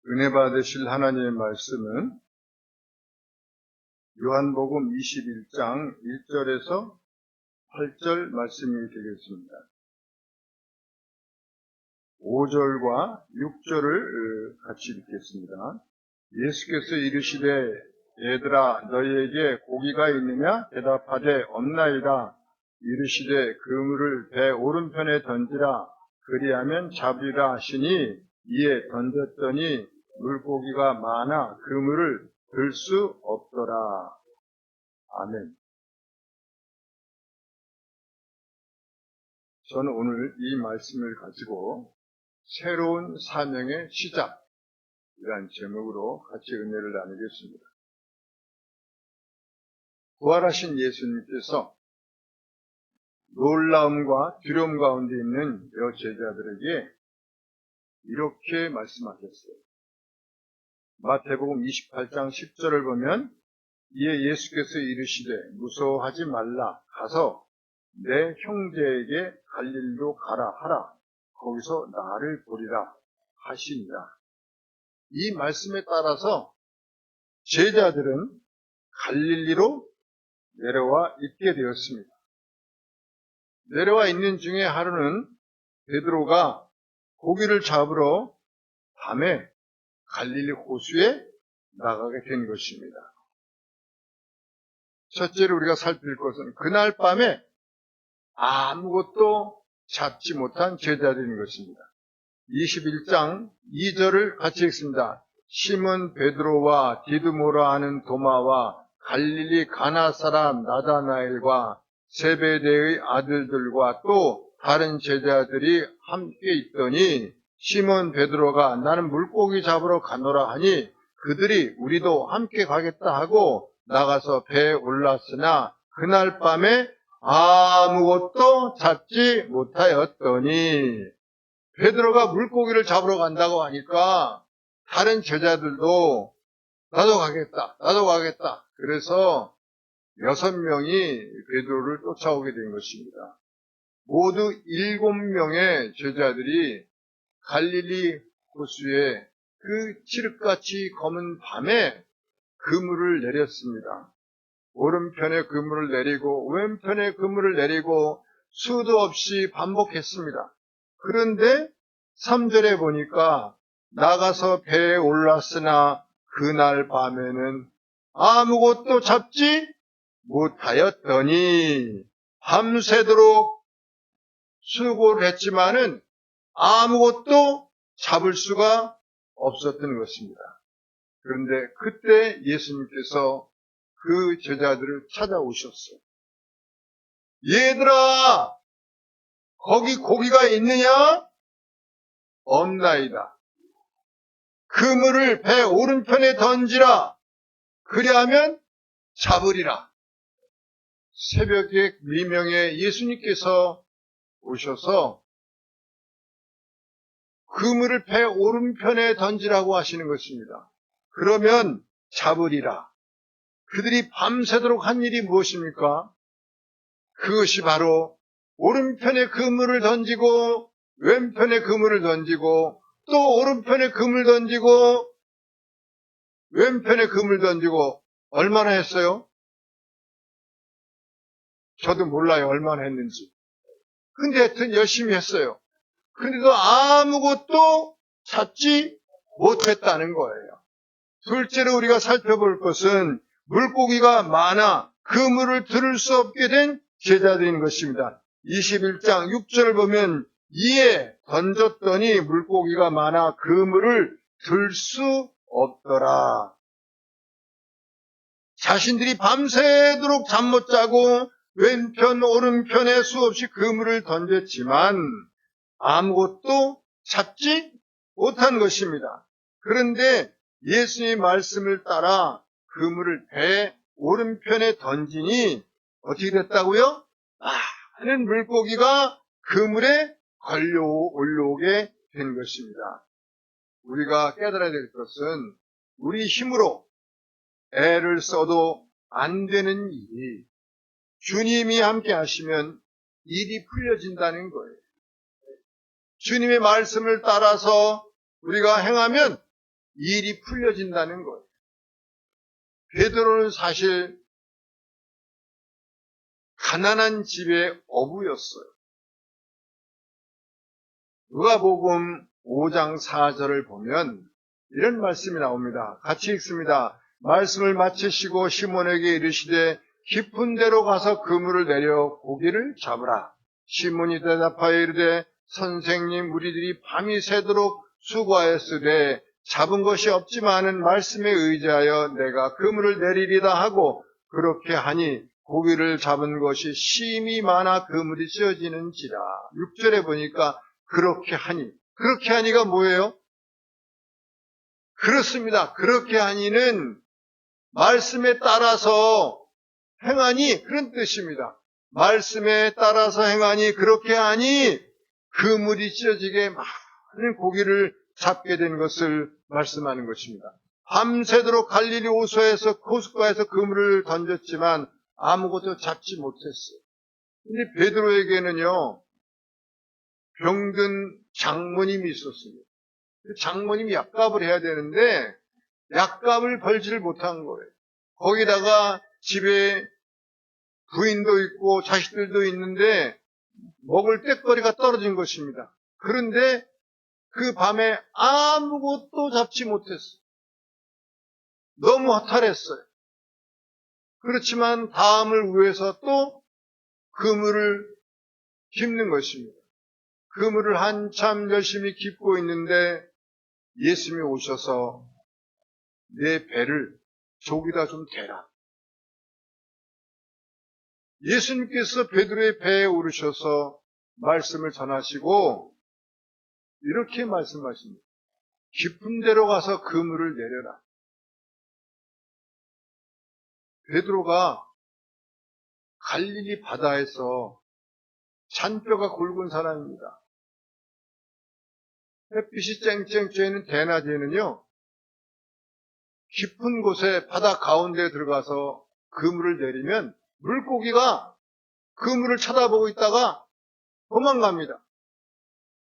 은혜 받으실 하나님의 말씀은 요한복음 21장 1절에서 8절 말씀이 되겠습니다. 5절과 6절을 같이 읽겠습니다. 예수께서 이르시되 얘들아 너희에게 고기가 있느냐? 대답하되 없나이다. 이르시되 그물을 배 오른편에 던지라. 그리하면 잡으리라 하시니 이에 던졌더니 물고기가 많아 그물을 들 수 없더라. 아멘. 저는 오늘 이 말씀을 가지고 새로운 사명의 시작이라는 제목으로 같이 은혜를 나누겠습니다. 부활하신 예수님께서 놀라움과 두려움 가운데 있는 여 제자들에게 이렇게 말씀하셨어요. 마태복음 28장 10절을 보면 이에 예수께서 이르시되 무서워하지 말라. 가서 내 형제에게 갈릴리로 가라 하라. 거기서 나를 보리라 하시니라. 이 말씀에 따라서 제자들은 갈릴리로 내려와 있게 되었습니다. 내려와 있는 중에 하루는 베드로가 고기를 잡으러 밤에 갈릴리 호수에 나가게 된 것입니다. 첫째로 우리가 살필 것은 그날 밤에 아무것도 잡지 못한 제자들인 것입니다. 21장 2절을 같이 읽습니다. 시몬 베드로와 디두모라 하는 도마와 갈릴리 가나 사람 나다나엘과 세베대의 아들들과 또 다른 제자들이 함께 있더니 시몬 베드로가 나는 물고기 잡으러 가노라 하니 그들이 우리도 함께 가겠다 하고 나가서 배에 올랐으나 그날 밤에 아무것도 잡지 못하였더니 베드로가 물고기를 잡으러 간다고 하니까 다른 제자들도 나도 가겠다. 그래서 6명이 베드로를 쫓아오게 된 것입니다. 모두 7명의 제자들이 갈릴리 호수에 그 칠흑같이 검은 밤에 그물을 내렸습니다. 오른편에 그물을 내리고 왼편에 그물을 내리고 수도 없이 반복했습니다. 그런데 3절에 보니까 나가서 배에 올랐으나 그날 밤에는 아무것도 잡지 못하였더니 밤새도록 수고를 했지만은 아무것도 잡을 수가 없었던 것입니다. 그런데 그때 예수님께서 그 제자들을 찾아오셨어요. 얘들아, 거기 고기가 있느냐? 없나이다. 그물을 배 오른편에 던지라. 그리하면 잡으리라. 새벽에 미명에 예수님께서 오셔서 그물을 배 오른편에 던지라고 하시는 것입니다. 그러면 잡으리라. 그들이 밤새도록 한 일이 무엇입니까? 그것이 바로 오른편에 그물을 던지고 왼편에 그물을 던지고 또 오른편에 그물 던지고 왼편에 그물 던지고 얼마나 했어요? 저도 몰라요. 얼마나 했는지. 근데 하여튼 열심히 했어요. 근데도 아무것도 찾지 못했다는 거예요. 둘째로 우리가 살펴볼 것은 물고기가 많아 그물을 들을 수 없게 된 제자들인 것입니다. 21장 6절을 보면 이에 던졌더니 물고기가 많아 그물을 들 수 없더라. 자신들이 밤새도록 잠 못 자고 왼편 오른편에 수없이 그물을 던졌지만 아무것도 잡지 못한 것입니다. 그런데 예수님의 말씀을 따라 그물을 배 오른편에 던지니 어떻게 됐다고요? 많은 물고기가 그물에 걸려 올라오게 된 것입니다. 우리가 깨달아야 될 것은 우리 힘으로 애를 써도 안 되는 일이 주님이 함께 하시면 일이 풀려진다는 거예요. 주님의 말씀을 따라서 우리가 행하면 일이 풀려진다는 거예요. 베드로는 사실 가난한 집의 어부였어요. 누가복음 5장 4절을 보면 이런 말씀이 나옵니다. 같이 읽습니다. 말씀을 마치시고 시몬에게 이르시되 깊은 데로 가서 그물을 내려 고기를 잡으라. 시몬이 대답하여 이르되 선생님, 우리들이 밤이 새도록 수고하였으되 잡은 것이 없지만은 말씀에 의지하여 내가 그물을 내리리다 하고 그렇게 하니 고기를 잡은 것이 심히 많아 그물이 찢어지는지라. 6절에 보니까 그렇게 하니가 뭐예요? 그렇습니다. 그렇게 하니는 말씀에 따라서 행하니 그런 뜻입니다. 말씀에 따라서 행하니 그렇게 하니 그물이 찢어지게 많은 고기를 잡게 된 것을 말씀하는 것입니다. 밤새도록 갈릴리 호수에서 호숫가에서 그물을 던졌지만 아무것도 잡지 못했어요. 근데 베드로에게는요, 병든 장모님이 있었습니다. 그 장모님이 약값을 해야 되는데 약값을 벌지를 못한 거예요. 거기다가 집에 부인도 있고 자식들도 있는데 먹을 떼거리가 떨어진 것입니다. 그런데 그 밤에 아무것도 잡지 못했어요. 너무 허탈했어요. 그렇지만 다음을 위해서 또 그물을 깁는 것입니다. 그물을 한참 열심히 깁고 있는데 예수님이 오셔서 내 배를 저기다 좀 대라. 예수님께서 베드로의 배에 오르셔서 말씀을 전하시고 이렇게 말씀하십니다. 깊은 데로 가서 그물을 내려라. 베드로가 갈릴리 바다에서 잔뼈가 굵은 사람입니다. 햇빛이 쨍쨍 쬐는 대낮에는요, 깊은 곳에 바다 가운데에 들어가서 그물을 내리면 물고기가 그물을 쳐다보고 있다가 도망갑니다.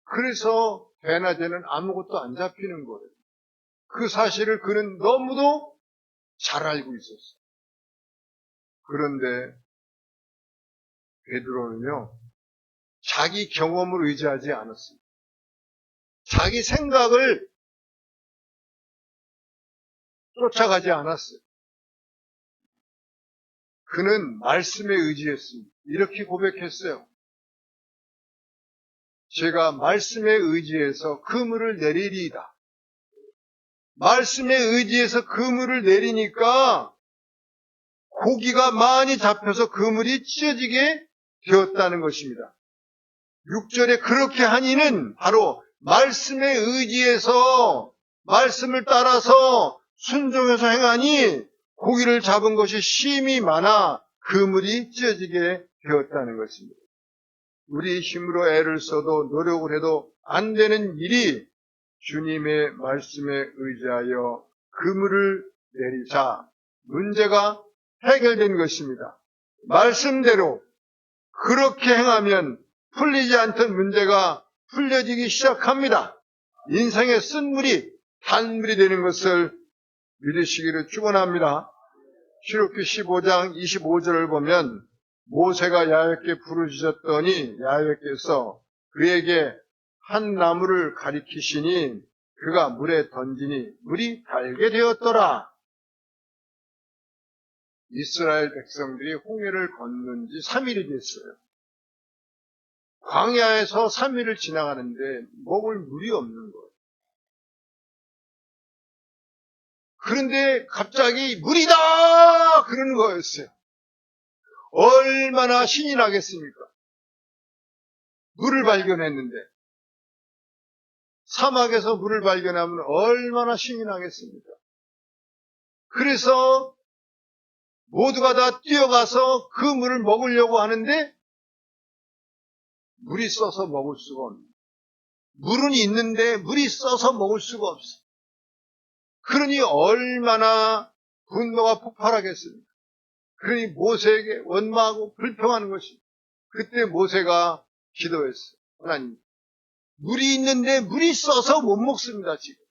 그래서 대낮에는 아무것도 안 잡히는 거예요. 그 사실을 그는 너무도 잘 알고 있었어요. 그런데 베드로는요, 자기 경험을 의지하지 않았습니다. 자기 생각을 쫓아가지 않았어요. 그는 말씀에 의지했습니다. 이렇게 고백했어요. 제가 말씀에 의지해서 그물을 내리리이다. 말씀에 의지해서 그물을 내리니까 고기가 많이 잡혀서 그물이 찢어지게 되었다는 것입니다. 6절에 그렇게 하니는 바로 말씀에 의지해서 말씀을 따라서 순종해서 행하니 고기를 잡은 것이 심히 많아 그물이 찢어지게 되었다는 것입니다. 우리 힘으로 애를 써도 노력을 해도 안 되는 일이 주님의 말씀에 의지하여 그물을 내리자 문제가 해결된 것입니다. 말씀대로 그렇게 행하면 풀리지 않던 문제가 풀려지기 시작합니다. 인생의 쓴물이 단물이 되는 것을 믿으시기를 축원합니다. 출애굽기 15장 25절을 보면 모세가 야훼께 부르짖었더니 야훼께서 그에게 한 나무를 가리키시니 그가 물에 던지니 물이 달게 되었더라. 이스라엘 백성들이 홍해를 건넌 지 3일이 됐어요. 광야에서 3일을 지나가는데 먹을 물이 없는 거예요. 그런데 갑자기 물이다! 그러는 거였어요. 얼마나 신이 나겠습니까? 물을 발견했는데 사막에서 물을 발견하면 얼마나 신이 나겠습니까? 그래서 모두가 다 뛰어가서 그 물을 먹으려고 하는데 물이 써서 먹을 수가 없는, 물은 있는데 물이 써서 먹을 수가 없어. 그러니 얼마나 분노가 폭발하겠습니까? 그러니 모세에게 원망하고 불평하는 것이, 그때 모세가 기도했어요. 하나님, 물이 있는데 물이 써서 못 먹습니다, 지금.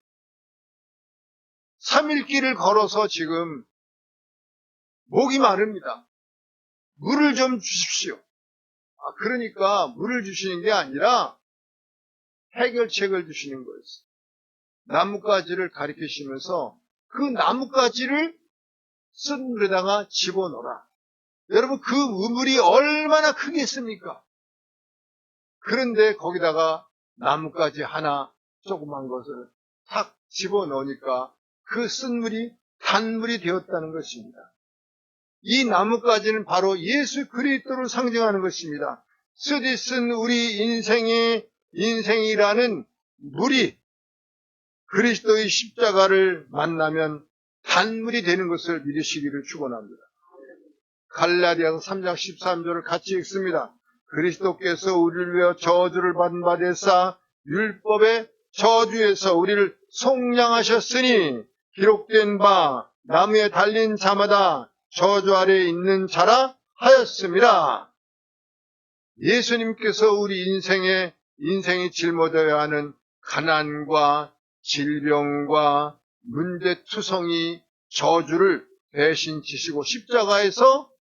3일 길을 걸어서 지금 목이 마릅니다. 물을 좀 주십시오. 그러니까 물을 주시는 게 아니라 해결책을 주시는 거였어요. 나뭇가지를 가리키시면서 그 나뭇가지를 쓴 물에다가 집어넣어라. 여러분, 그 우물이 얼마나 크겠습니까? 그런데 거기다가 나뭇가지 하나 조그만 것을 탁 집어넣으니까 그 쓴 물이 단물이 되었다는 것입니다. 이 나뭇가지는 바로 예수 그리스도를 상징하는 것입니다. 쓰디 쓴 우리 인생이라는 물이 그리스도의 십자가를 만나면 단물이 되는 것을 믿으시기를 축원합니다. 갈라디아서 3장 13절을 같이 읽습니다. 그리스도께서 우리를 위하여 저주를 받은 바 되사 율법의 저주에서 우리를 속량하셨으니 기록된 바 나무에 달린 자마다 저주 아래에 있는 자라 하였습니다. 예수님께서 우리 인생이 짊어져야 하는 가난과 질병과 문제투성이 저주를 대신 지시고 십자가에서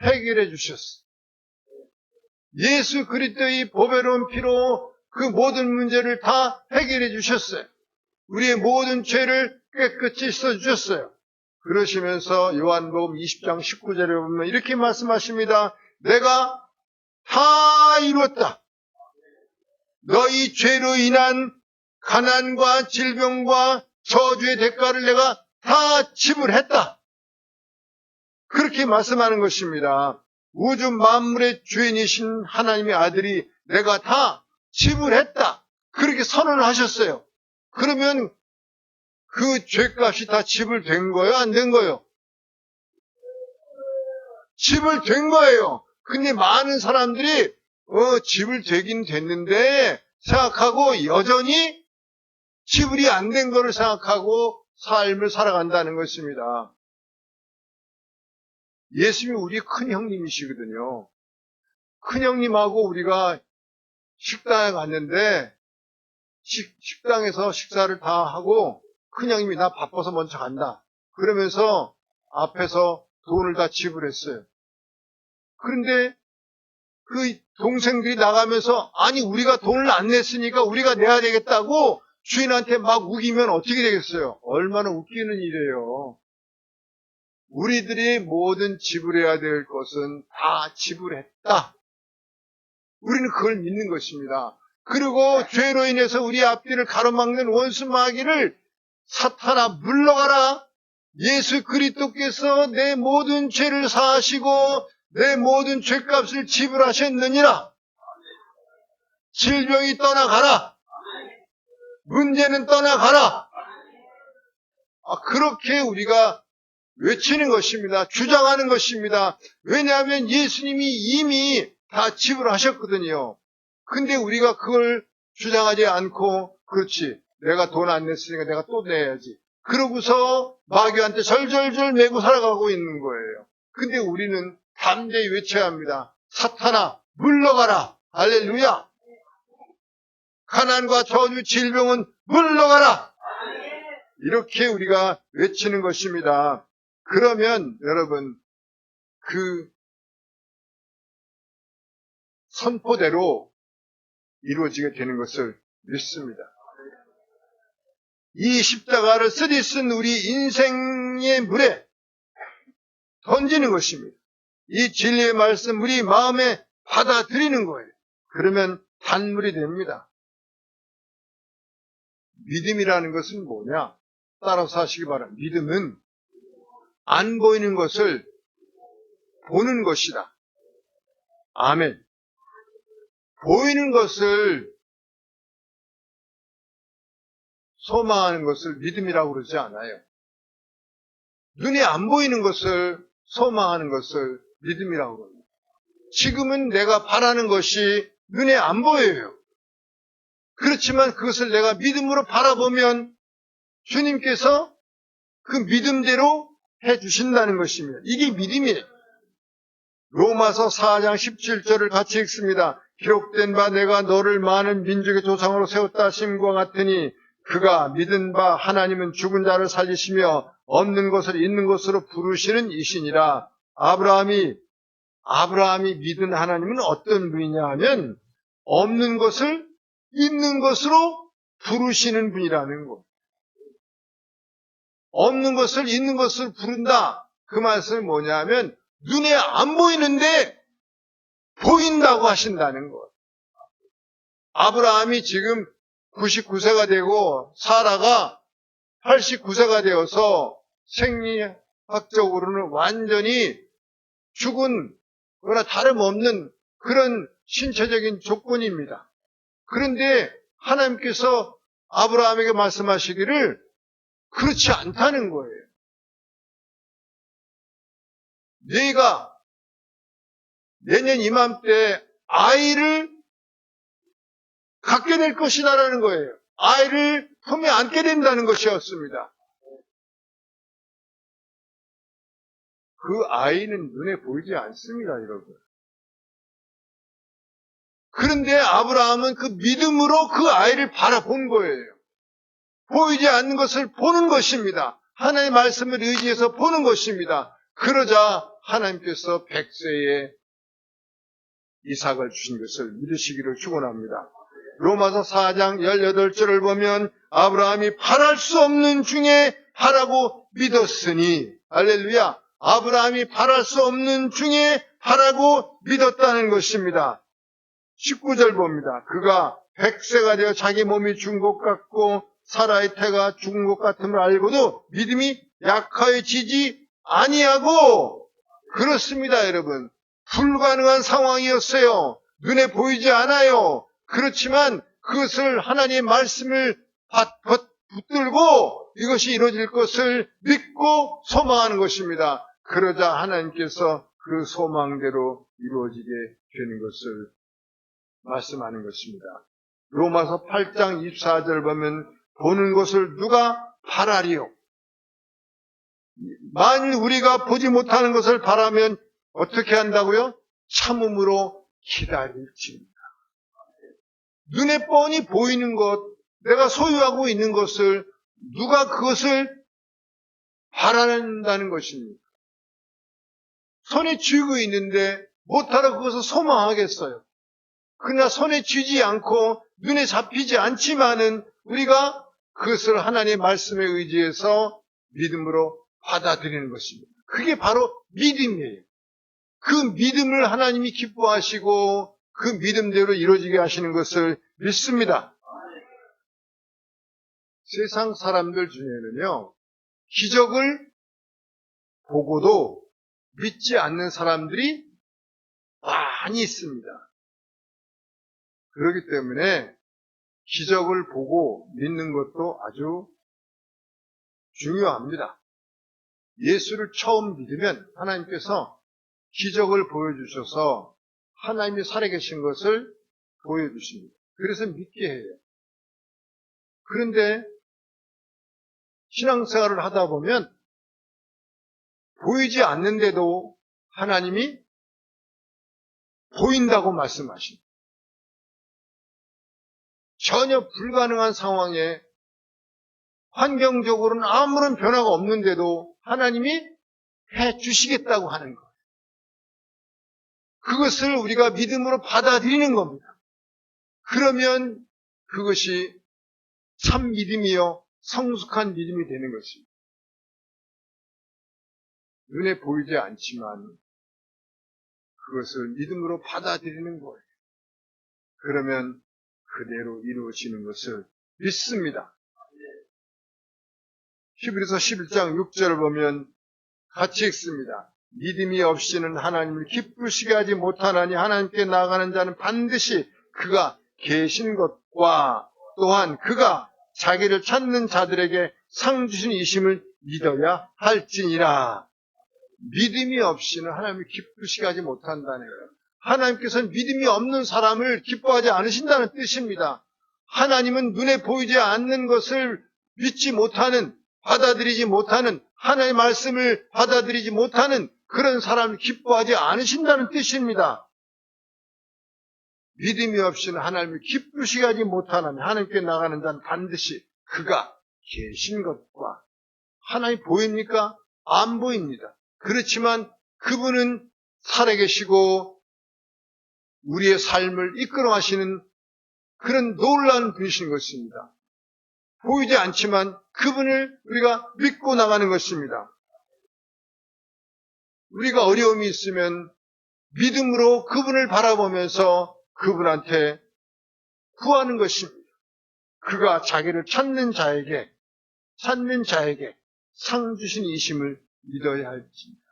해결해 주셨어요. 예수 그리스도의 보배로운 피로 그 모든 문제를 다 해결해 주셨어요. 우리의 모든 죄를 깨끗이 씻어주셨어요. 그러시면서 요한복음 20장 19절에 보면 이렇게 말씀하십니다. 내가 다 이루었다. 너희 죄로 인한 가난과 질병과 저주의 대가를 내가 다 지불했다. 그렇게 말씀하는 것입니다. 우주 만물의 주인이신 하나님의 아들이 내가 다 지불했다. 그렇게 선언을 하셨어요. 그러면 그 죄값이 다 지불된 거예요? 안 된 거예요? 지불된 거예요. 근데 많은 사람들이 지불되긴 됐는데 생각하고 여전히 지불이 안 된 거를 생각하고 삶을 살아간다는 것입니다. 예수님이 우리 큰 형님이시거든요. 큰 형님하고 우리가 식당에 갔는데 식당에서 식사를 다 하고 큰 형님이 나 바빠서 먼저 간다. 그러면서 앞에서 돈을 다 지불했어요. 그런데 그 동생들이 나가면서 아니 우리가 돈을 안 냈으니까 우리가 내야 되겠다고 주인한테 막 우기면 어떻게 되겠어요? 얼마나 웃기는 일이에요. 우리들이 모든 지불해야 될 것은 다 지불했다. 우리는 그걸 믿는 것입니다. 그리고 죄로 인해서 우리 앞길을 가로막는 원수 마귀를 사탄아 물러가라. 예수 그리스도께서 내 모든 죄를 사하시고 내 모든 죄값을 지불하셨느니라. 질병이 떠나가라. 문제는 떠나가라. 그렇게 우리가 외치는 것입니다. 주장하는 것입니다. 왜냐하면 예수님이 이미 다 지불하셨거든요. 근데 우리가 그걸 주장하지 않고 그렇지 내가 돈 안 냈으니까 내가 또 내야지. 그러고서 마귀한테 절절절 매고 살아가고 있는 거예요. 근데 우리는 담대히 외쳐야 합니다. 사탄아 물러가라. 할렐루야. 가난과 저주 질병은 물러가라. 이렇게 우리가 외치는 것입니다. 그러면 여러분 그 선포대로 이루어지게 되는 것을 믿습니다. 이 십자가를 쓰디쓴 우리 인생의 물에 던지는 것입니다. 이 진리의 말씀 우리 마음에 받아들이는 거예요. 그러면 단물이 됩니다. 믿음이라는 것은 뭐냐? 따라서 하시기 바랍니다. 믿음은 안 보이는 것을 보는 것이다. 아멘. 보이는 것을 소망하는 것을 믿음이라고 그러지 않아요. 눈에 안 보이는 것을 소망하는 것을 믿음이라고 그럽니다. 지금은 내가 바라는 것이 눈에 안 보여요. 그렇지만 그것을 내가 믿음으로 바라보면 주님께서 그 믿음대로 해주신다는 것입니다. 이게 믿음이에요. 로마서 4장 17절을 같이 읽습니다. 기록된 바 내가 너를 많은 민족의 조상으로 세웠다 하심과 같으니 그가 믿은 바 하나님은 죽은 자를 살리시며 없는 것을 있는 것으로 부르시는 이시니라. 아브라함이 믿은 하나님은 어떤 분이냐 하면 없는 것을 있는 것으로 부르시는 분이라는 것. 없는 것을 있는 것으로 부른다. 그 말씀은 뭐냐 하면 눈에 안 보이는데 보인다고 하신다는 것. 아브라함이 지금 99세가 되고 사라가 89세가 되어서 생리학적으로는 완전히 죽은 거나 다름없는 그런 신체적인 조건입니다. 그런데 하나님께서 아브라함에게 말씀하시기를 그렇지 않다는 거예요. 네가 내년 이맘때 아이를 갖게 될 것이다라는 거예요. 아이를 품에 안게 된다는 것이었습니다. 그 아이는 눈에 보이지 않습니다, 여러분. 그런데 아브라함은 그 믿음으로 그 아이를 바라본 거예요. 보이지 않는 것을 보는 것입니다. 하나님의 말씀을 의지해서 보는 것입니다. 그러자 하나님께서 100세에 이삭을 주신 것을 믿으시기를 축원합니다. 로마서 4장 18절을 보면 아브라함이 바랄 수 없는 중에 바라고 믿었으니, 할렐루야, 아브라함이 바랄 수 없는 중에 바라고 믿었다는 것입니다. 19절 봅니다. 그가 100세가 되어 자기 몸이 죽은 것 같고 사라의 태가 죽은 것 같음을 알고도 믿음이 약해지지 아니하고, 그렇습니다, 여러분. 불가능한 상황이었어요. 눈에 보이지 않아요. 그렇지만 그것을 하나님의 말씀을 붙들고 이것이 이루어질 것을 믿고 소망하는 것입니다. 그러자 하나님께서 그 소망대로 이루어지게 되는 것을 말씀하는 것입니다. 로마서 8장 24절 보면 보는 것을 누가 바라리요? 만일 우리가 보지 못하는 것을 바라면 어떻게 한다고요? 참음으로 기다릴지입니다. 눈에 뻔히 보이는 것, 내가 소유하고 있는 것을 누가 그것을 바란다는 것입니다. 손에 쥐고 있는데 못하러 그것을 소망하겠어요. 그러나 손에 쥐지 않고 눈에 잡히지 않지만은 우리가 그것을 하나님의 말씀에 의지해서 믿음으로 받아들이는 것입니다. 그게 바로 믿음이에요. 그 믿음을 하나님이 기뻐하시고 그 믿음대로 이루어지게 하시는 것을 믿습니다. 세상 사람들 중에는요, 기적을 보고도 믿지 않는 사람들이 많이 있습니다. 그렇기 때문에 기적을 보고 믿는 것도 아주 중요합니다. 예수를 처음 믿으면 하나님께서 기적을 보여주셔서 하나님이 살아계신 것을 보여주십니다. 그래서 믿게 해요. 그런데 신앙생활을 하다 보면 보이지 않는데도 하나님이 보인다고 말씀하십니다. 전혀 불가능한 상황에 환경적으로는 아무런 변화가 없는데도 하나님이 해 주시겠다고 하는 거예요. 그것을 우리가 믿음으로 받아들이는 겁니다. 그러면 그것이 참 믿음이요, 성숙한 믿음이 되는 것입니다. 눈에 보이지 않지만 그것을 믿음으로 받아들이는 거예요. 그러면 그대로 이루어지는 것을 믿습니다. 히브리서 11장 6절을 보면 같이 읽습니다. 믿음이 없이는 하나님을 기쁘시게 하지 못하나니 하나님께 나아가는 자는 반드시 그가 계신 것과 또한 그가 자기를 찾는 자들에게 상 주신 이심을 믿어야 할지니라. 믿음이 없이는 하나님을 기쁘시게 하지 못한다는 거예요. 하나님께서는 믿음이 없는 사람을 기뻐하지 않으신다는 뜻입니다. 하나님은 눈에 보이지 않는 것을 믿지 못하는, 받아들이지 못하는, 하나님의 말씀을 받아들이지 못하는 그런 사람을 기뻐하지 않으신다는 뜻입니다. 믿음이 없이는 하나님을 기쁘시게 하지 못하는, 하나님께 나가는 자는 반드시 그가 계신 것과 하나님 보입니까? 안 보입니다. 그렇지만 그분은 살아계시고 우리의 삶을 이끌어 가시는 그런 놀라운 분이신 것입니다. 보이지 않지만 그분을 우리가 믿고 나가는 것입니다. 우리가 어려움이 있으면 믿음으로 그분을 바라보면서 그분한테 구하는 것입니다. 그가 자기를 찾는 자에게 상 주신 이심을 믿어야 할지입니다.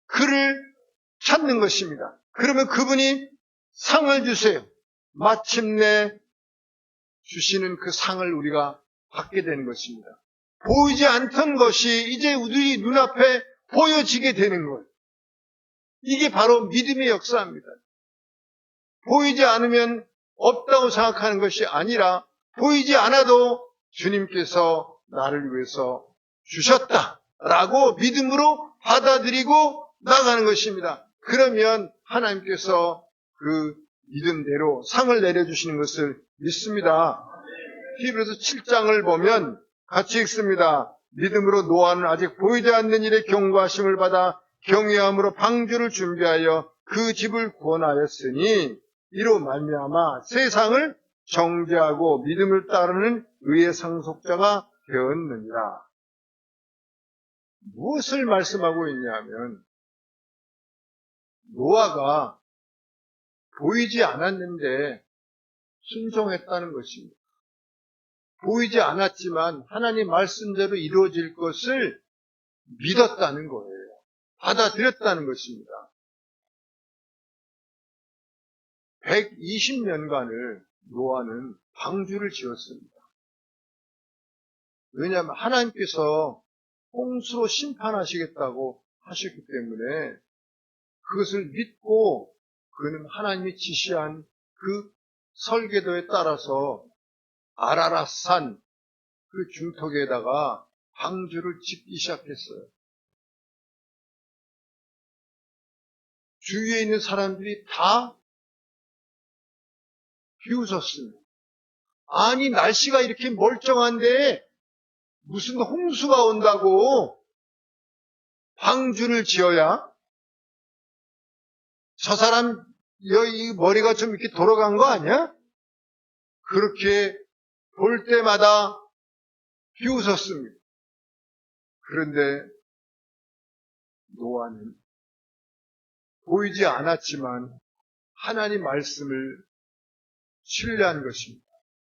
그를 찾는 것입니다. 그러면 그분이 상을 주세요. 마침내 주시는 그 상을 우리가 받게 되는 것입니다. 보이지 않던 것이 이제 우리 눈앞에 보여지게 되는 것. 이게 바로 믿음의 역사입니다. 보이지 않으면 없다고 생각하는 것이 아니라 보이지 않아도 주님께서 나를 위해서 주셨다라고 믿음으로 받아들이고 나가는 것입니다. 그러면 하나님께서 그 믿음대로 상을 내려주시는 것을 믿습니다. 히브리서 7장을 보면 같이 읽습니다. 믿음으로 노아는 아직 보이지 않는 일에 경고하심을 받아 경외함으로 방주를 준비하여 그 집을 구원하였으니 이로 말미암아 세상을 정죄하고 믿음을 따르는 의의 상속자가 되었느니라. 무엇을 말씀하고 있냐면 노아가 보이지 않았는데 순종했다는 것입니다. 보이지 않았지만 하나님 말씀대로 이루어질 것을 믿었다는 거예요. 받아들였다는 것입니다. 120년간을 노아는 방주를 지었습니다. 왜냐하면 하나님께서 홍수로 심판하시겠다고 하셨기 때문에 그것을 믿고 그는 하나님이 지시한 그 설계도에 따라서 아라랏산 그 중턱에다가 방주를 짓기 시작했어요. 주위에 있는 사람들이 다 비웃었습니다. 아니 날씨가 이렇게 멀쩡한데 무슨 홍수가 온다고 방주를 지어야? 저 사람 여기 머리가 좀 이렇게 돌아간 거 아니야? 그렇게 볼 때마다 비웃었습니다. 그런데 노아는 보이지 않았지만 하나님 말씀을 신뢰한 것입니다.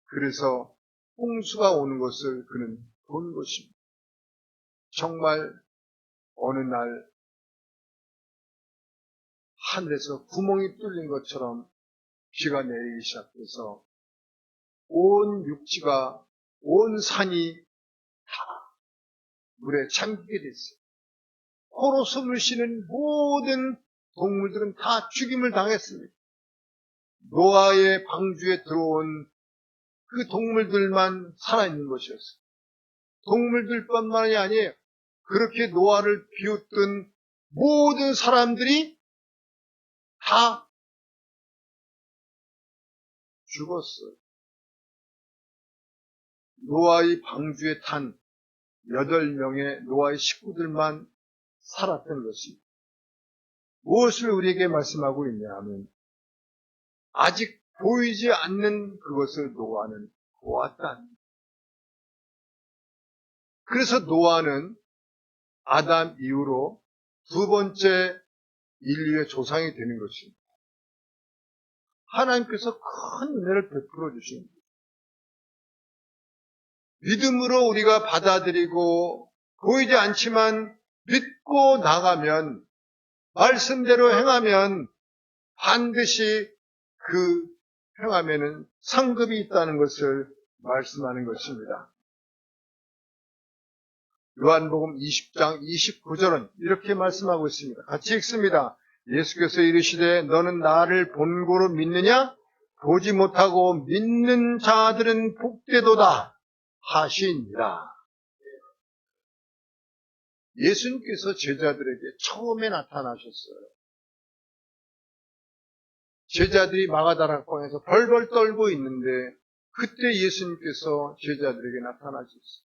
그래서 홍수가 오는 것을 그는 본 것입니다. 정말 어느 날 하늘에서 구멍이 뚫린 것처럼 비가 내리기 시작해서 온 육지가, 온 산이 다 물에 잠기게 됐어요. 코로 숨을 쉬는 모든 동물들은 다 죽임을 당했습니다. 노아의 방주에 들어온 그 동물들만 살아있는 것이었어요. 동물들뿐만이 아니에요. 그렇게 노아를 비웃던 모든 사람들이 다 죽었어요. 노아의 방주에 탄 8명의 노아의 식구들만 살았던 것입니다. 무엇을 우리에게 말씀하고 있냐 하면 아직 보이지 않는 그것을 노아는 보았다. 그래서 노아는 아담 이후로 두 번째 인류의 조상이 되는 것입니다. 하나님께서 큰 은혜를 베풀어 주신 거예요. 믿음으로 우리가 받아들이고 보이지 않지만 믿고 나가면 말씀대로 행하면 반드시 그 행함에는 상급이 있다는 것을 말씀하는 것입니다. 요한복음 20장 29절은 이렇게 말씀하고 있습니다. 같이 읽습니다. 예수께서 이르시되 너는 나를 본고로 믿느냐? 보지 못하고 믿는 자들은 복되도다 하시니라. 예수님께서 제자들에게 처음에 나타나셨어요. 제자들이 마가다락방에서 벌벌 떨고 있는데 그때 예수님께서 제자들에게 나타나셨어요.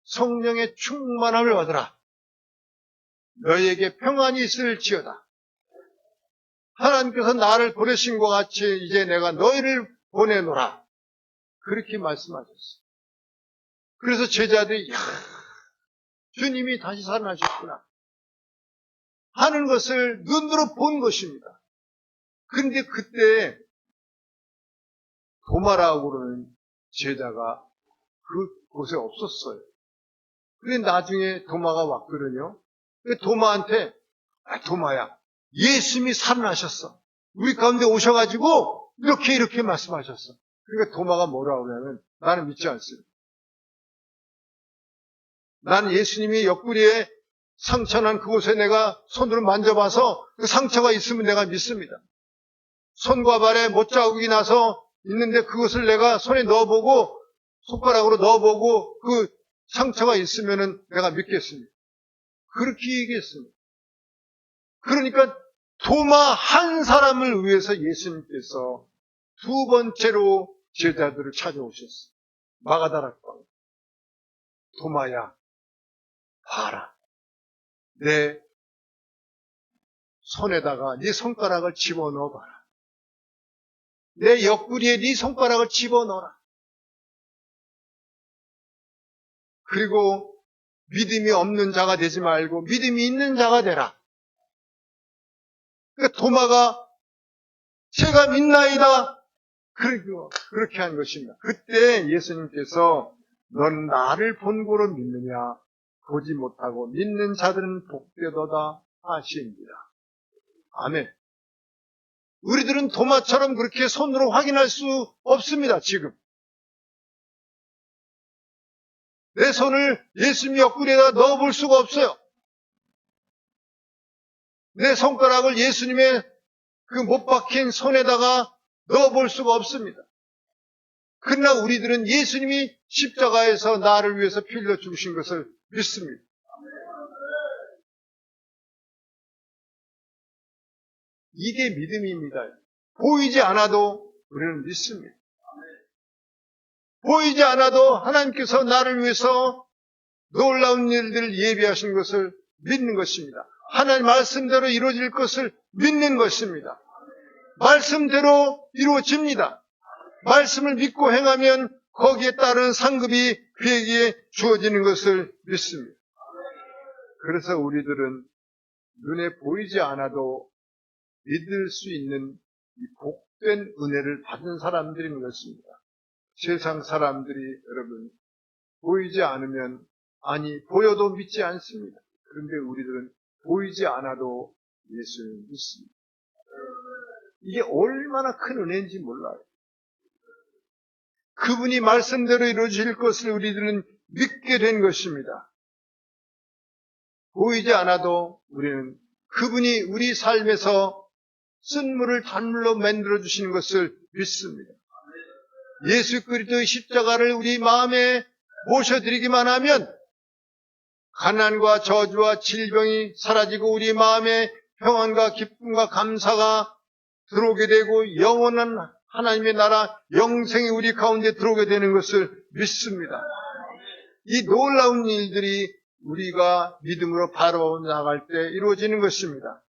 성령의 충만함을 받으라. 너희에게 평안이 있을지어다. 하나님께서 나를 보내신 것 같이 이제 내가 너희를 보내노라. 그렇게 말씀하셨어요. 그래서 제자들이 주님이 다시 살아나셨구나 하는 것을 눈으로 본 것입니다. 그런데 그때 도마라고 그러는 제자가 그곳에 없었어요. 그런데 나중에 도마가 왔거든요. 도마한테 도마야, 예수님이 살아나셨어. 우리 가운데 오셔가지고 이렇게 말씀하셨어. 그러니까 도마가 뭐라고 그러냐면 나는 믿지 않습니다. 나는 예수님이 옆구리에 상처난 그곳에 내가 손으로 만져봐서 그 상처가 있으면 내가 믿습니다. 손과 발에 못자국이 나서 있는데 그것을 내가 손에 넣어보고 손가락으로 넣어보고 그 상처가 있으면 내가 믿겠습니다. 그렇게 얘기했습니다. 그러니까 도마 한 사람을 위해서 예수님께서 두 번째로 제자들을 찾아오셨어요. 마가다락방. 도마야, 봐라. 내 손에다가 네 손가락을 집어넣어 봐라. 내 옆구리에 네 손가락을 집어넣어라. 그리고 믿음이 없는 자가 되지 말고 믿음이 있는 자가 되라. 그러니까 도마가 제가 믿나이다. 그렇게 한 것입니다. 그때 예수님께서 넌 나를 본고로 믿느냐? 보지 못하고 믿는 자들은 복되도다 하시니라. 아멘. 우리들은 도마처럼 그렇게 손으로 확인할 수 없습니다. 지금 내 손을 예수님 옆구리에다 넣어볼 수가 없어요. 내 손가락을 예수님의 그 못 박힌 손에다가 넣어볼 수가 없습니다. 그러나 우리들은 예수님이 십자가에서 나를 위해서 피 흘려 죽으신 것을 믿습니다. 이게 믿음입니다. 보이지 않아도 우리는 믿습니다. 보이지 않아도 하나님께서 나를 위해서 놀라운 일들을 예비하신 것을 믿는 것입니다. 하나님 말씀대로 이루어질 것을 믿는 것입니다. 말씀대로 이루어집니다. 말씀을 믿고 행하면 거기에 따른 상급이 그에게 주어지는 것을 믿습니다. 그래서 우리들은 눈에 보이지 않아도 믿을 수 있는 이 복된 은혜를 받은 사람들인 것입니다. 세상 사람들이 여러분 보이지 않으면 보여도 믿지 않습니다. 그런데 우리들은 보이지 않아도 예수를 믿습니다. 이게 얼마나 큰 은혜인지 몰라요. 그분이 말씀대로 이루어질 것을 우리들은 믿게 된 것입니다. 보이지 않아도 우리는 그분이 우리 삶에서 쓴물을 단물로 만들어 주시는 것을 믿습니다. 예수 그리스도의 십자가를 우리 마음에 모셔드리기만 하면 가난과 저주와 질병이 사라지고 우리 마음에 평안과 기쁨과 감사가 들어오게 되고 영원한 하나님의 나라 영생이 우리 가운데 들어오게 되는 것을 믿습니다. 이 놀라운 일들이 우리가 믿음으로 바로 나갈 때 이루어지는 것입니다.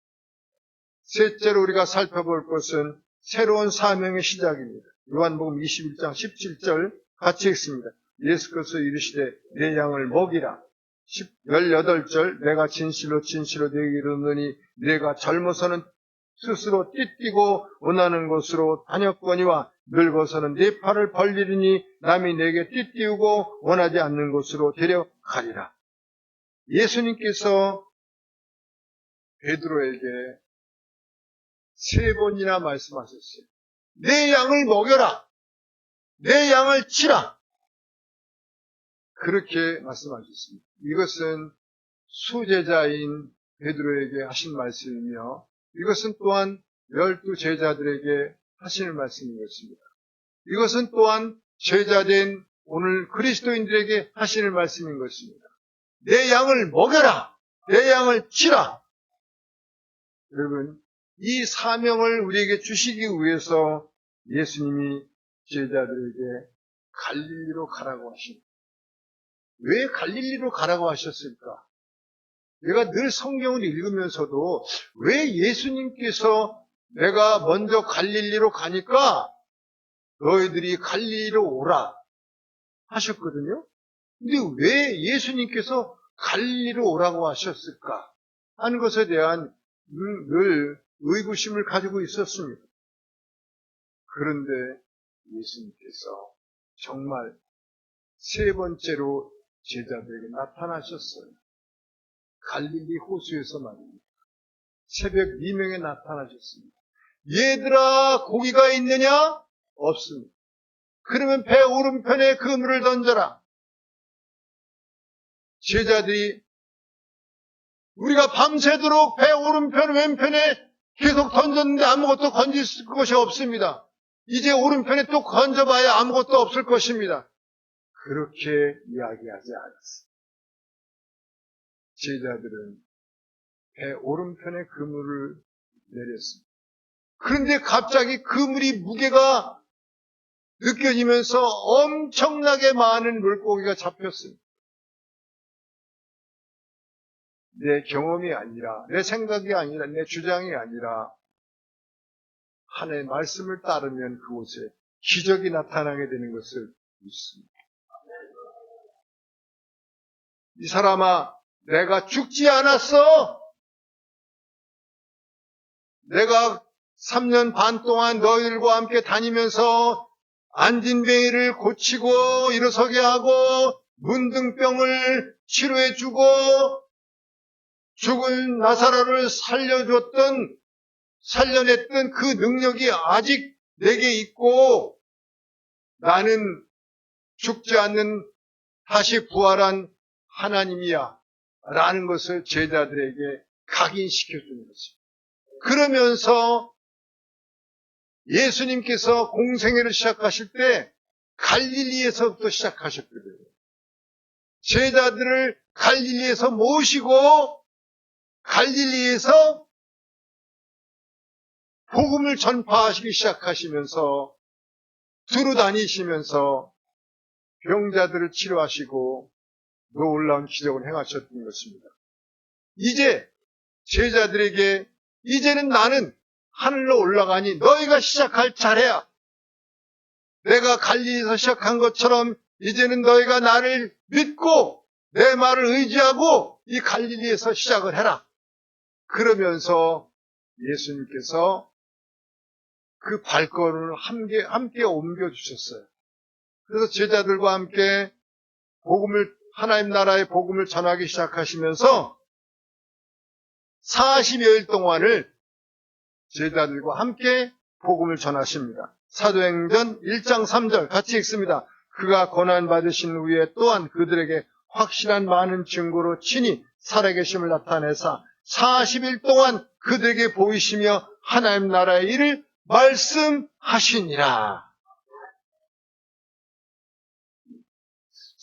셋째로 우리가 살펴볼 것은 새로운 사명의 시작입니다. 요한복음 21장 17절 같이 읽습니다. 예수께서 이르시되 내 양을 먹이라. 18절 내가 진실로 내게 이르노니 내가 젊어서는 스스로 띠뛰고 원하는 곳으로 다녔거니와 늙어서는 네 팔을 벌리리니 남이 내게 띠띠우고 원하지 않는 곳으로 데려가리라. 예수님께서 베드로에게 3번이나 말씀하셨어요. 내 양을 먹여라. 내 양을 치라. 그렇게 말씀하셨습니다. 이것은 수제자인 베드로에게 하신 말씀이며 이것은 또한 12제자들에게 하시는 말씀인 것입니다. 이것은 또한 제자된 오늘 그리스도인들에게 하시는 말씀인 것입니다. 내 양을 먹여라. 내 양을 치라. 여러분, 이 사명을 우리에게 주시기 위해서 예수님이 제자들에게 갈릴리로 가라고 하십니다. 왜 갈릴리로 가라고 하셨을까? 내가 늘 성경을 읽으면서도 왜 예수님께서 내가 먼저 갈릴리로 가니까 너희들이 갈릴리로 오라 하셨거든요. 근데 왜 예수님께서 갈릴리로 오라고 하셨을까 하는 것에 대한 늘 의구심을 가지고 있었습니다. 그런데 예수님께서 정말 세 번째로 제자들에게 나타나셨어요. 갈릴리 호수에서 말입니다. 새벽 미명에 나타나셨습니다. 얘들아, 고기가 있느냐? 없습니다. 그러면 배 오른편에 그물을 던져라. 제자들이 우리가 밤새도록 배 오른편 왼편에 계속 던졌는데 아무것도 건질 것이 없습니다. 이제 오른편에 또 건져봐야 아무것도 없을 것입니다. 그렇게 이야기하지 않았습니다. 제자들은 배 오른편에 그물을 내렸습니다. 그런데 갑자기 그물이 무게가 느껴지면서 엄청나게 많은 물고기가 잡혔습니다. 내 경험이 아니라, 내 생각이 아니라, 내 주장이 아니라 하나님의 말씀을 따르면 그곳에 기적이 나타나게 되는 것을 믿습니다. 이 사람아, 내가 죽지 않았어. 내가 3년 반 동안 너희들과 함께 다니면서 안진뱅이를 고치고 일어서게 하고 문둥병을 치료해주고 죽은 나사로를 살려냈던 그 능력이 아직 내게 있고 나는 죽지 않는 다시 부활한 하나님이야 라는 것을 제자들에게 각인시켜주는 것입니다. 그러면서 예수님께서 공생애를 시작하실 때 갈릴리에서부터 시작하셨거든요. 제자들을 갈릴리에서 모시고 갈릴리에서 복음을 전파하시기 시작하시면서 두루 다니시면서 병자들을 치료하시고 놀라운 기적을 행하셨던 것입니다. 이제 제자들에게 이제는 나는 하늘로 올라가니 너희가 시작할 차례야. 내가 갈릴리에서 시작한 것처럼 이제는 너희가 나를 믿고 내 말을 의지하고 이 갈릴리에서 시작을 해라. 그러면서 예수님께서 그 발걸음을 함께 옮겨주셨어요. 그래서 제자들과 함께 하나님 나라의 복음을 전하기 시작하시면서 40여일 동안을 제자들과 함께 복음을 전하십니다. 사도행전 1장 3절 같이 읽습니다. 그가 고난받으신 후에 또한 그들에게 확실한 많은 증거로 친히 살아계심을 나타내사 40일 동안 그들에게 보이시며 하나님 나라의 일을 말씀하시니라.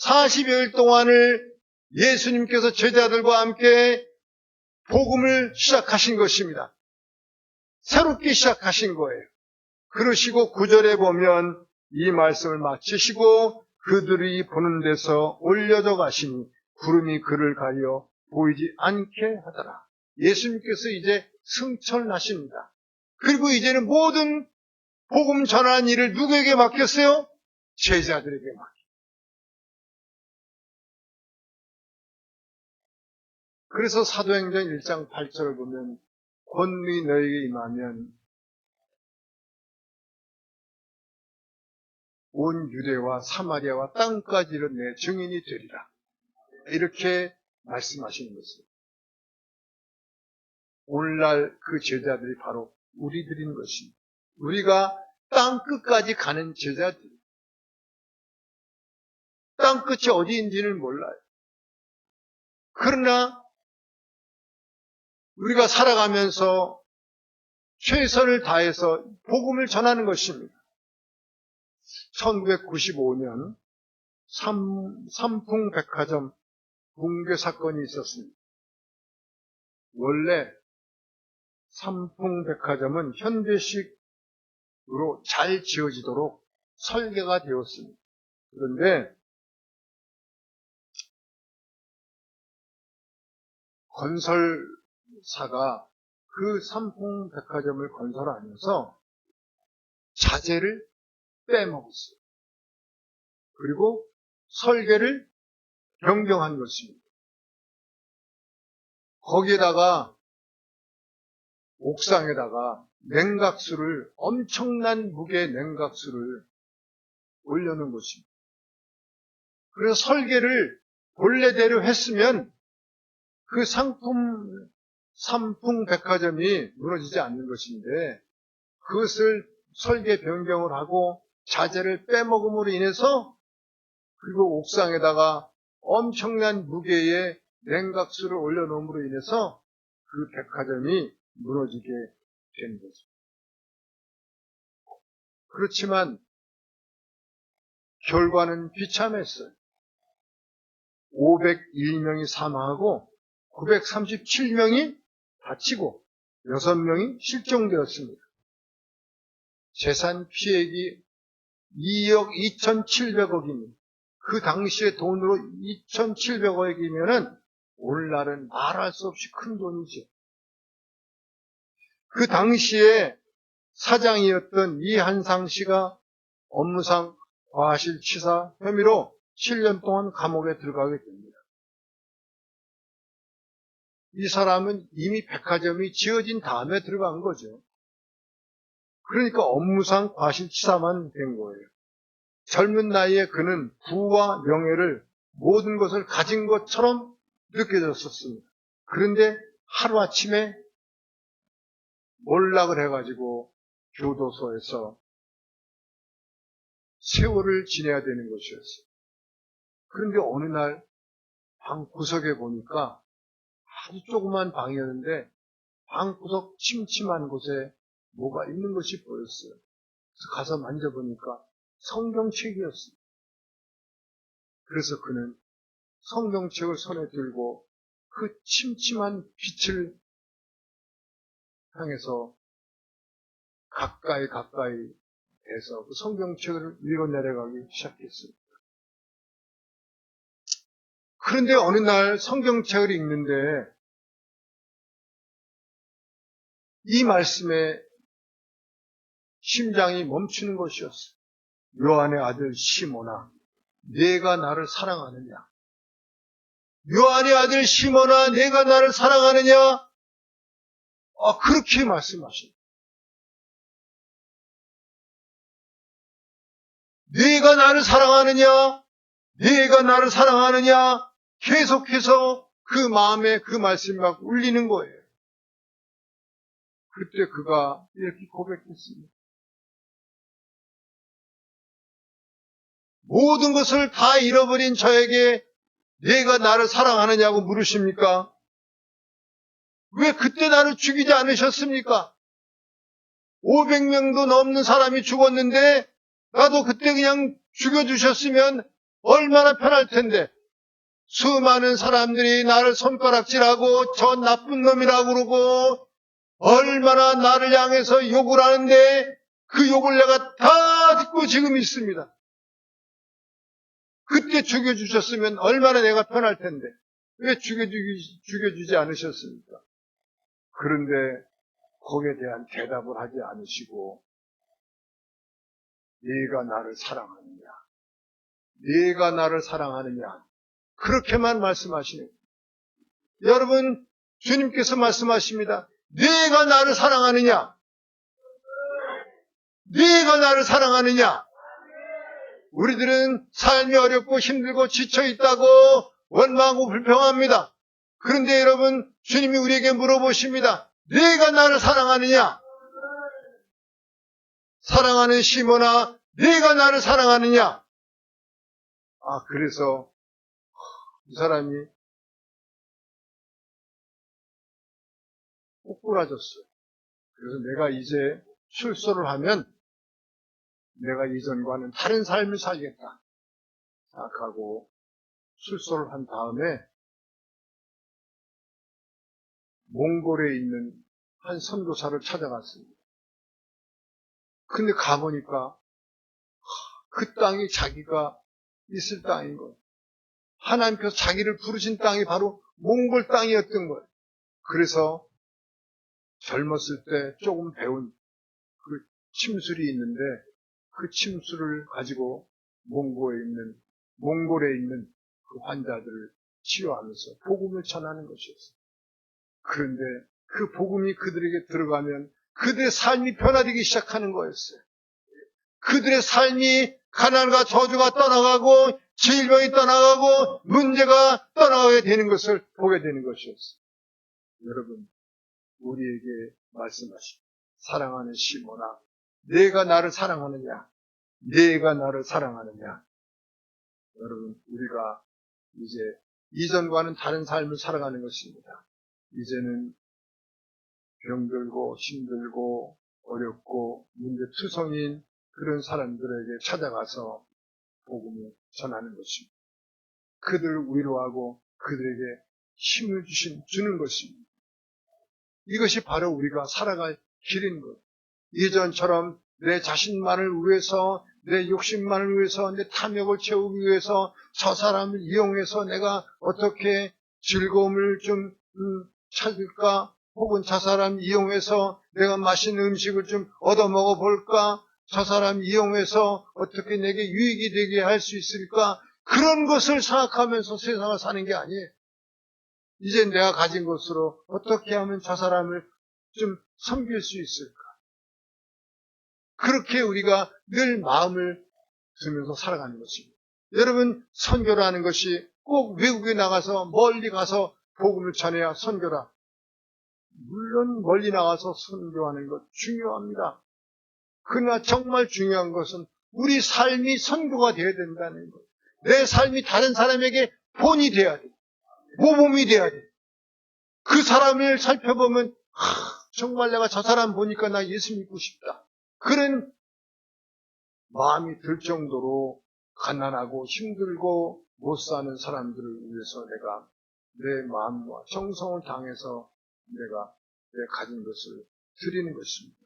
40여일 동안을 예수님께서 제자들과 함께 복음을 시작하신 것입니다. 새롭게 시작하신 거예요. 그러시고 9절에 보면 이 말씀을 마치시고 그들이 보는 데서 올려져 가시니 구름이 그를 가려 보이지 않게 하더라. 예수님께서 이제 승천하십니다. 그리고 이제는 모든 복음 전하는 일을 누구에게 맡겼어요? 제자들에게 맡겼어요. 그래서 사도행전 1장 8절을 보면 권능이 너에게 임하면 온 유대와 사마리아와 땅까지로 내 증인이 되리라. 이렇게 말씀하시는 것입니다. 오늘날 그 제자들이 바로 우리들인 것입니다. 우리가 땅 끝까지 가는 제자들. 땅 끝이 어디인지는 몰라요. 그러나 우리가 살아가면서 최선을 다해서 복음을 전하는 것입니다. 1995년 삼풍백화점 붕괴 사건이 있었습니다. 원래 삼풍백화점은 현대식으로 잘 지어지도록 설계가 되었습니다. 그런데 건설사가 그 삼풍백화점을 건설하면서 자재를 빼먹었어요. 그리고 설계를 변경한 것입니다. 거기에다가 옥상에다가 냉각수를, 엄청난 무게의 냉각수를 올려놓은 것입니다. 그래서 설계를 본래대로 했으면 그 삼풍백화점이 무너지지 않는 것인데, 그것을 설계 변경을 하고 자재를 빼먹음으로 인해서, 그리고 옥상에다가 엄청난 무게의 냉각수를 올려놓음으로 인해서 그 백화점이 무너지게 된 거죠. 그렇지만 결과는 비참했어요. 501명이 사망하고 937명이 다치고 6명이 실종되었습니다. 재산 피해액이 2억 2,700억입니다. 그 당시의 돈으로 2,700억이면은 오늘날은 말할 수 없이 큰 돈이죠. 그 당시에 사장이었던 이한상 씨가 업무상 과실치사 혐의로 7년 동안 감옥에 들어가게 됩니다. 이 사람은 이미 백화점이 지어진 다음에 들어간 거죠. 그러니까 업무상 과실치사만 된 거예요. 젊은 나이에 그는 부와 명예를, 모든 것을 가진 것처럼 느껴졌었습니다. 그런데 하루아침에 몰락을 해가지고 교도소에서 세월을 지내야 되는 것이었어요. 그런데 어느 날 방구석에 보니까, 아주 조그만 방이었는데 방구석 침침한 곳에 뭐가 있는 것이 보였어요. 그래서 가서 만져보니까 성경책이었어요. 그래서 그는 성경책을 손에 들고 그 침침한 빛을 향해서 가까이 해서 그 성경책을 읽어내려가기 시작했습니다. 그런데 어느 날 성경책을 읽는데 이 말씀에 심장이 멈추는 것이었어요. 요한의 아들 시몬아, 내가 나를 사랑하느냐? 요한의 아들 시몬아, 내가 나를 사랑하느냐? 그렇게 말씀하십니다. 네가 나를 사랑하느냐? 네가 나를 사랑하느냐? 계속해서 그 마음에 그 말씀이 막 울리는 거예요. 그때 그가 이렇게 고백했습니다. 모든 것을 다 잃어버린 저에게 네가 나를 사랑하느냐고 물으십니까? 왜 그때 나를 죽이지 않으셨습니까? 500명도 넘는 사람이 죽었는데 나도 그때 그냥 죽여주셨으면 얼마나 편할 텐데, 수많은 사람들이 나를 손가락질하고 저 나쁜 놈이라고 그러고 얼마나 나를 향해서 욕을 하는데 그 욕을 내가 다 듣고 지금 있습니다. 그때 죽여주셨으면 얼마나 내가 편할 텐데 왜 죽여주지 않으셨습니까? 그런데 거기에 대한 대답을 하지 않으시고 네가 나를 사랑하느냐? 네가 나를 사랑하느냐? 그렇게만 말씀하시네요. 여러분, 주님께서 말씀하십니다. 네가 나를 사랑하느냐? 네가 나를 사랑하느냐? 우리들은 삶이 어렵고 힘들고 지쳐있다고 원망하고 불평합니다. 그런데 여러분, 주님이 우리에게 물어보십니다. 네가 나를 사랑하느냐? 사랑하는 시몬아, 네가 나를 사랑하느냐? 그래서 이 사람이 꼬꾸라졌어요. 그래서 내가 이제 출소를 하면 내가 이전과는 다른 삶을 살겠다 생각하고 출소를 한 다음에 몽골에 있는 한 선교사를 찾아갔습니다. 근데 가보니까 그 땅이 자기가 있을 땅인 거예요. 하나님께서 자기를 부르신 땅이 바로 몽골 땅이었던 거예요. 그래서 젊었을 때 조금 배운 그 침술이 있는데 그 침술을 가지고 몽골에 있는 그 환자들을 치료하면서 복음을 전하는 것이었어요. 그런데 그 복음이 그들에게 들어가면 그들의 삶이 변화되기 시작하는 거였어요. 그들의 삶이 가난과 저주가 떠나가고 질병이 떠나가고 문제가 떠나가게 되는 것을 보게 되는 것이었어요. 여러분, 우리에게 말씀하십니다. 사랑하는 시몬아, 내가 나를 사랑하느냐? 내가 나를 사랑하느냐? 여러분, 우리가 이제 이전과는 다른 삶을 살아가는 것입니다. 이제는 병들고 힘들고 어렵고 문제투성인 그런 사람들에게 찾아가서 복음을 전하는 것입니다. 그들을 위로하고 그들에게 힘을 주는 것입니다. 이것이 바로 우리가 살아갈 길인 거예요. 이전처럼 내 자신만을 위해서, 내 욕심만을 위해서, 내 탐욕을 채우기 위해서 저 사람을 이용해서 내가 어떻게 즐거움을 좀 찾을까? 혹은 저 사람 이용해서 내가 맛있는 음식을 좀 얻어먹어 볼까? 저 사람 이용해서 어떻게 내게 유익이 되게 할 수 있을까? 그런 것을 생각하면서 세상을 사는 게 아니에요. 이제 내가 가진 것으로 어떻게 하면 저 사람을 좀 섬길 수 있을까? 그렇게 우리가 늘 마음을 두면서 살아가는 것입니다. 여러분, 선교라는 것이 꼭 외국에 나가서 멀리 가서 복음을 전해야 선교라. 물론 멀리 나가서 선교하는 것 중요합니다. 그러나 정말 중요한 것은 우리 삶이 선교가 되어야 된다는 것. 내 삶이 다른 사람에게 본이 되어야 돼. 모범이 되어야 돼. 그 사람을 살펴보면 정말 내가 저 사람 보니까 나 예수 믿고 싶다. 그런 마음이 들 정도로 가난하고 힘들고 못 사는 사람들을 위해서 내가 내 마음과 정성을 다해서 내가 내 가진 것을 드리는 것입니다.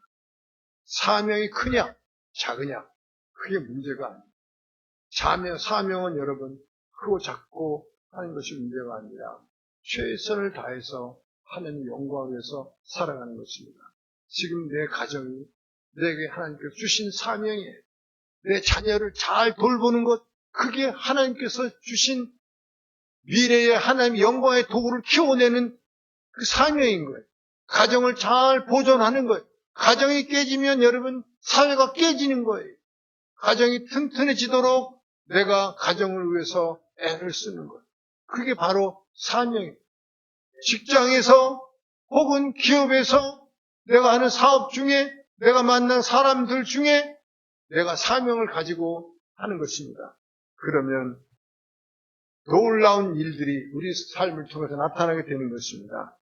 사명이 크냐 작으냐 그게 문제가 아닙니다. 사명은 여러분 크고 작고 하는 것이 문제가 아니라 최선을 다해서 하나님의 영광을 위해서 살아가는 것입니다. 지금 내 가정이 내게 하나님께서 주신 사명이에요. 내 자녀를 잘 돌보는 것, 그게 하나님께서 주신 미래의 하나님의 영광의 도구를 키워내는 그 사명인 거예요. 가정을 잘 보존하는 거예요. 가정이 깨지면 여러분 사회가 깨지는 거예요. 가정이 튼튼해지도록 내가 가정을 위해서 애를 쓰는 거예요. 그게 바로 사명이에요. 직장에서 혹은 기업에서 내가 하는 사업 중에 내가 만난 사람들 중에 내가 사명을 가지고 하는 것입니다. 그러면 놀라운 일들이 우리 삶을 통해서 나타나게 되는 것입니다.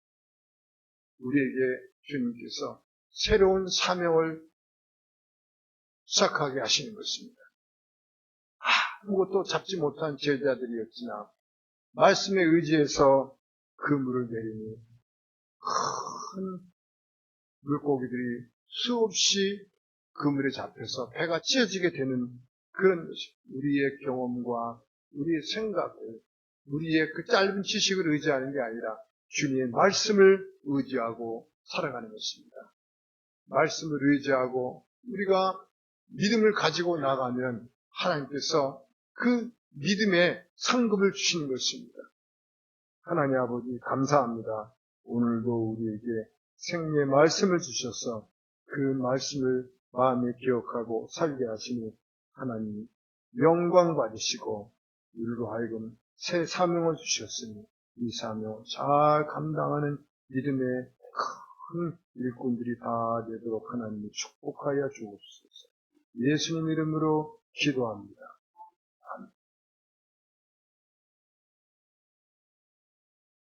우리에게 주님께서 새로운 사명을 시작하게 하시는 것입니다. 아무것도 잡지 못한 제자들이었으나 말씀에 의지해서 그물을 내리니 큰 물고기들이 수없이 그물에 잡혀서 배가 찢어지게 되는 그런 것입니다. 우리의 경험과 우리의 생각을 우리의 그 짧은 지식을 의지하는 게 아니라 주님의 말씀을 의지하고 살아가는 것입니다. 말씀을 의지하고 우리가 믿음을 가지고 나가면 하나님께서 그 믿음의 상급을 주시는 것입니다. 하나님 아버지 감사합니다. 오늘도 우리에게 생명의 말씀을 주셔서 그 말씀을 마음에 기억하고 살게 하시니 하나님 영광 받으시고 우리로 하여금 새 사명을 주셨으니 이 사명을 잘 감당하는 믿음의 큰 일꾼들이 다 되도록 하나님이 축복하여 주옵소서. 예수님 이름으로 기도합니다.